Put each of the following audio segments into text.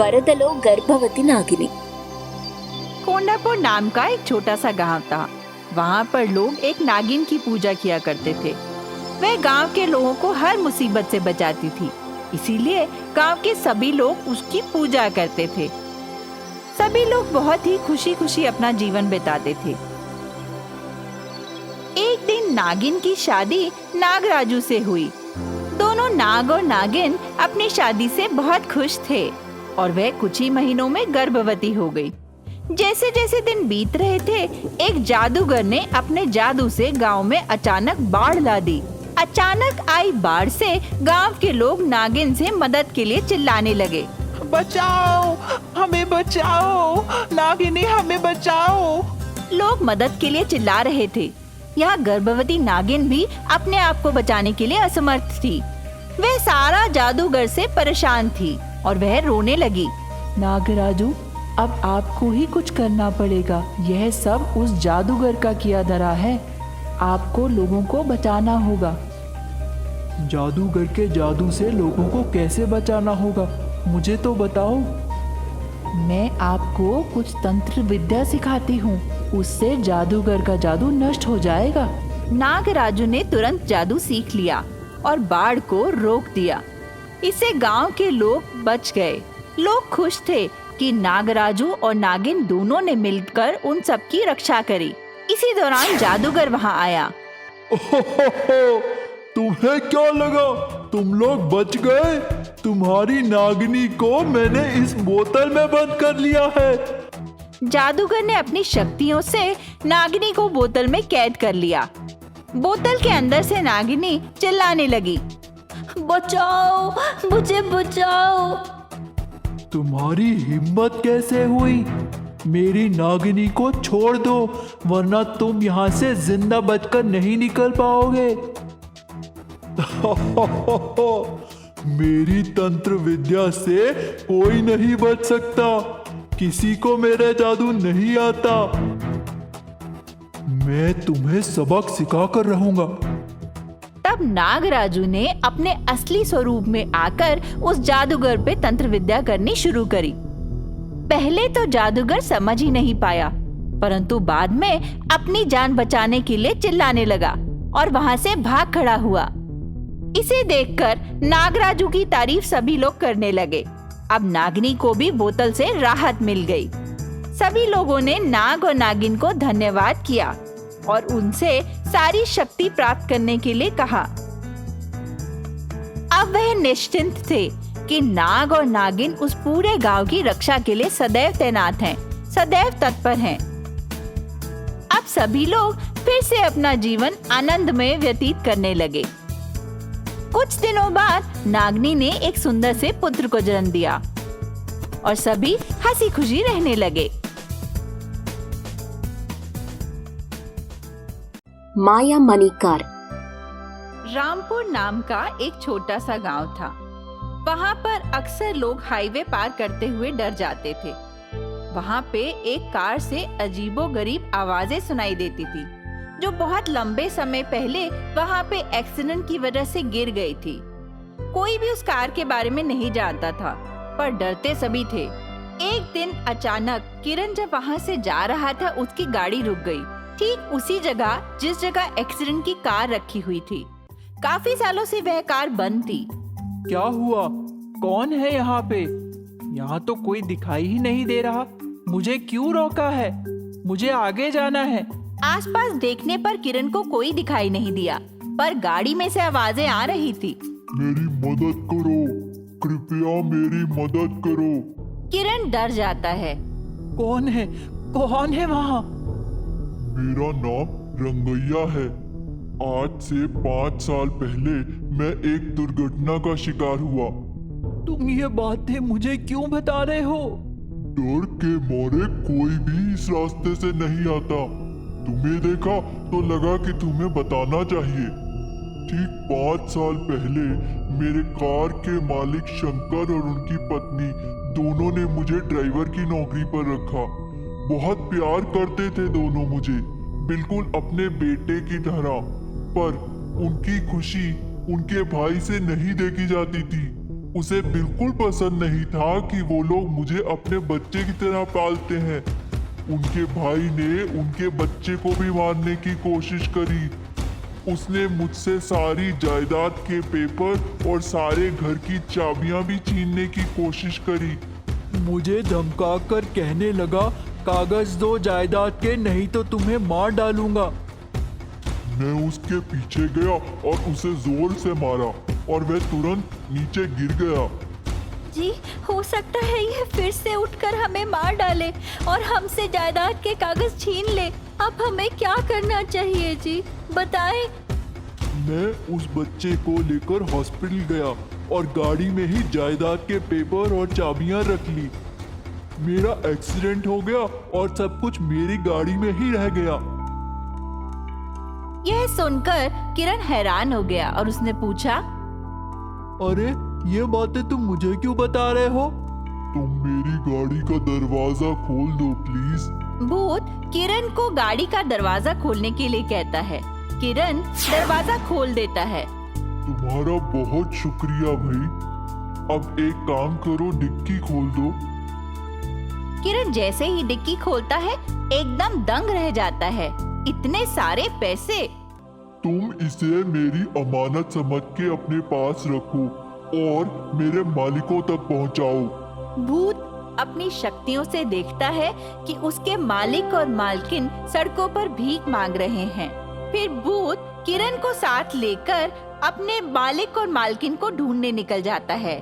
వరదలో गर्भवती नागिनी। कोंडापुर नाम का एक छोटा सा गांव था। वहाँ पर लोग एक नागिन की पूजा किया करते थे। वह गांव के लोगों को हर मुसीबत से बचाती थी, इसीलिए गांव के सभी लोग उसकी पूजा करते थे। सभी लोग बहुत ही खुशी खुशी अपना जीवन बिताते थे। एक दिन नागिन की शादी नागराजू से हुई। दोनों नाग और नागिन अपनी शादी से बहुत खुश थे और वह कुछ ही महीनों में गर्भवती हो गई। जैसे जैसे दिन बीत रहे थे, एक जादूगर ने अपने जादू से गांव में अचानक बाढ़ ला दी। अचानक आई बाढ़ से गांव के लोग नागिन से मदद के लिए चिल्लाने लगे, बचाओ, हमें बचाओ, नागिनी हमें बचाओ। लोग मदद के लिए चिल्ला रहे थे। यहाँ गर्भवती नागिन भी अपने आप को बचाने के लिए असमर्थ थी। वह सारा जादूगर से परेशान थी और वह रोने लगी। नागराजू, अब आपको ही कुछ करना पड़ेगा। यह सब उस जादूगर का किया धरा है। आपको लोगों को बचाना होगा। जादूगर के जादू से लोगों को कैसे बचाना होगा, मुझे तो बताओ। मैं आपको कुछ तंत्र विद्या सिखाती हूँ, उससे जादूगर का जादू नष्ट हो जाएगा। नागराजू ने तुरंत जादू सीख लिया और बाढ़ को रोक दिया। इससे गांव के लोग बच गए। लोग खुश थे कि नागराजू और नागिन दोनों ने मिलकर उन सब की रक्षा करी। इसी दौरान जादूगर वहां आया। तुम्हें क्या लगा तुम लोग बच गए? तुम्हारी नागिनी को मैंने इस बोतल में बंद कर लिया है। जादूगर ने अपनी शक्तियों से नागिनी को बोतल में कैद कर लिया। बोतल के अंदर से नागिनी चिल्लाने लगी, बचाओ, मुझे बचाओ। तुम्हारी हिम्मत कैसे हुई? मेरी नागिनी को छोड़ दो, वरना तुम यहाँ से जिंदा बचकर नहीं निकल पाओगे। मेरी तंत्र विद्या से कोई नहीं बच सकता। किसी को मेरा जादू नहीं आता। मैं तुम्हें सबक सिखा कर रहूंगा। तब नागराजू ने अपने असली स्वरूप में आकर उस जादूगर पे तंत्र विद्या करनी शुरू करी। पहले तो जादूगर समझ ही नहीं पाया, परंतु बाद में अपनी जान बचाने के लिए चिल्लाने लगा और वहां से भाग खड़ा हुआ। इसे देखकर नागराजू की तारीफ सभी लोग करने लगे। अब नागिनी को भी बोतल से राहत मिल गई। सभी लोगों ने नाग और नागिन को धन्यवाद किया और उनसे सारी शक्ति प्राप्त करने के लिए कहा। अब वह निश्चिंत थे कि नाग और नागिन उस पूरे गांव की रक्षा के लिए सदैव तैनात हैं, सदैव तत्पर हैं। अब सभी लोग फिर से अपना जीवन आनंद में व्यतीत करने लगे। कुछ दिनों बाद नागिनी ने एक सुंदर से पुत्र को जन्म दिया और सभी हंसी खुशी रहने लगे। माया मणिकार। रामपुर नाम का एक छोटा सा गांव था। वहाँ पर अक्सर लोग हाईवे पार करते हुए डर जाते थे। वहाँ पे एक कार से अजीबोगरीब आवाजें सुनाई देती थी, जो बहुत लंबे समय पहले वहाँ पे एक्सीडेंट की वजह से गिर गई थी। कोई भी उस कार के बारे में नहीं जानता था, पर डरते सभी थे। एक दिन अचानक किरण जब वहाँ से जा रहा था, उसकी गाड़ी रुक गई, ठीक उसी जगह जिस जगह एक्सीडेंट की कार रखी हुई थी। काफी सालों से वह कार बंद थी। क्या हुआ? कौन है यहाँ पे? यहाँ तो कोई दिखाई ही नहीं दे रहा। मुझे क्यों रोका है? मुझे आगे जाना है। आसपास देखने पर किरण को कोई दिखाई नहीं दिया, पर गाड़ी में से आवाजें आ रही थी। मेरी मदद करो, कृपया मेरी मदद करो। किरण डर जाता है। कौन है? कौन है वहाँ? मेरा नाम रंगैया है। आज से 5 साल पहले मैं एक दुर्घटना का शिकार हुआ। तुम ये बातें मुझे क्यों बता रहे हो? डर के मारे कोई भी इस रास्ते से नहीं आता। तुम्हें देखा तो लगा कि तुम्हें बताना चाहिए। ठीक 5 साल पहले मेरे कार के मालिक शंकर और उनकी पत्नी दोनों ने मुझे ड्राइवर की नौकरी पर रखा। बहुत प्यार करते थे दोनों मुझे, बिल्कुल अपने बेटे की तरह। पर उनकी खुशी उनके भाई से नहीं देखी जाती थी। उसे बिल्कुल पसंद नहीं था कि वो लोग मुझे अपने बच्चे की तरह पालते हैं। उनके भाई ने उनके बच्चे को भी मारने की कोशिश करी। उसने मुझसे सारी जायदाद के पेपर और सारे घर की चाबियां भी छीनने की कोशिश करी। मुझे धमका कर कहने लगा, कागज दो जायदाद के, नहीं तो तुम्हें मार डालूंगा। मैं उसके पीछे गया और उसे जोर से मारा और वह तुरंत नीचे गिर गया। जी, हो सकता है ये फिर से उठकर हमें मार डाले और हमसे जायदाद के कागज छीन ले। अब हमें क्या करना चाहिए जी, बताएं। मैं उस बच्चे को लेकर हॉस्पिटल गया और गाड़ी में ही जायदाद के पेपर और चाबियां रख ली। मेरा एक्सीडेंट हो गया और सब कुछ मेरी गाड़ी में ही रह गया। यह सुनकर किरण हैरान हो गया और उसने पूछा, अरे ये बातें तुम मुझे क्यों बता रहे हो? तुम मेरी गाड़ी का दरवाजा खोल दो प्लीज। भूत किरण को गाड़ी का दरवाजा खोलने के लिए कहता है। किरण दरवाजा खोल देता है। तुम्हारा बहुत शुक्रिया भाई। अब एक काम करो, डिक्की खोल दो। किरण जैसे ही डिक्की खोलता है एकदम दंग रह जाता है। इतने सारे पैसे! तुम इसे मेरी अमानत समझ के अपने पास रखो और मेरे मालिकों तक पहुंचाओ। भूत अपनी शक्तियों से देखता है कि उसके मालिक और मालकिन सड़कों पर भीख मांग रहे हैं। फिर भूत किरण को साथ लेकर अपने मालिक और मालकिन को ढूंढने निकल जाता है।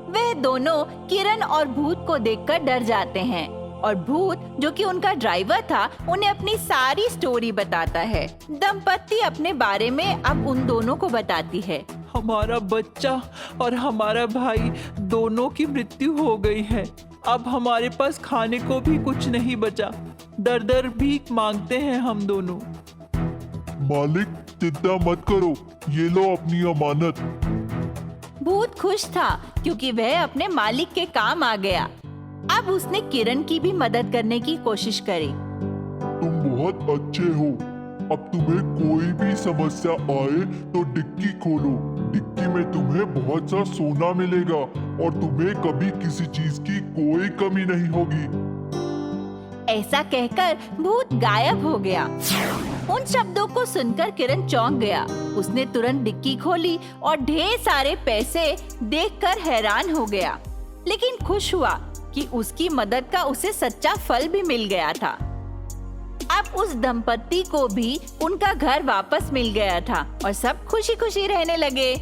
वह दोनों किरण और भूत को देखकर डर जाते हैं और भूत, जो कि उनका ड्राइवर था, उन्हें अपनी सारी स्टोरी बताता है। दंपत्ति अपने बारे में अब उन दोनों को बताती है। हमारा बच्चा और हमारा भाई दोनों की मृत्यु हो गई है। अब हमारे पास खाने को भी कुछ नहीं बचा। दर दर भीख मांगते हैं हम दोनों। मालिक चिंता मत करो, ये लो अपनी अमानत। भूत खुश था क्योंकि वह अपने मालिक के काम आ गया। अब उसने किरण की भी मदद करने की कोशिश करी। तुम बहुत अच्छे हो। अब तुम्हें कोई भी समस्या आए तो डिक्की खोलो। डिक्की में तुम्हें बहुत सा सोना मिलेगा और तुम्हें कभी किसी चीज की कोई कमी नहीं होगी। ऐसा कहकर भूत गायब हो गया। उन शब्दों को सुनकर किरण चौंक गया। उसने तुरंत डिक्की खोली और ढेर सारे पैसे देखकर हैरान हो गया, लेकिन खुश हुआ कि उसकी मदद का उसे सच्चा फल भी मिल गया था। अब उस दंपत्ति को भी उनका घर वापस मिल गया था और सब खुशी खुशी रहने लगे।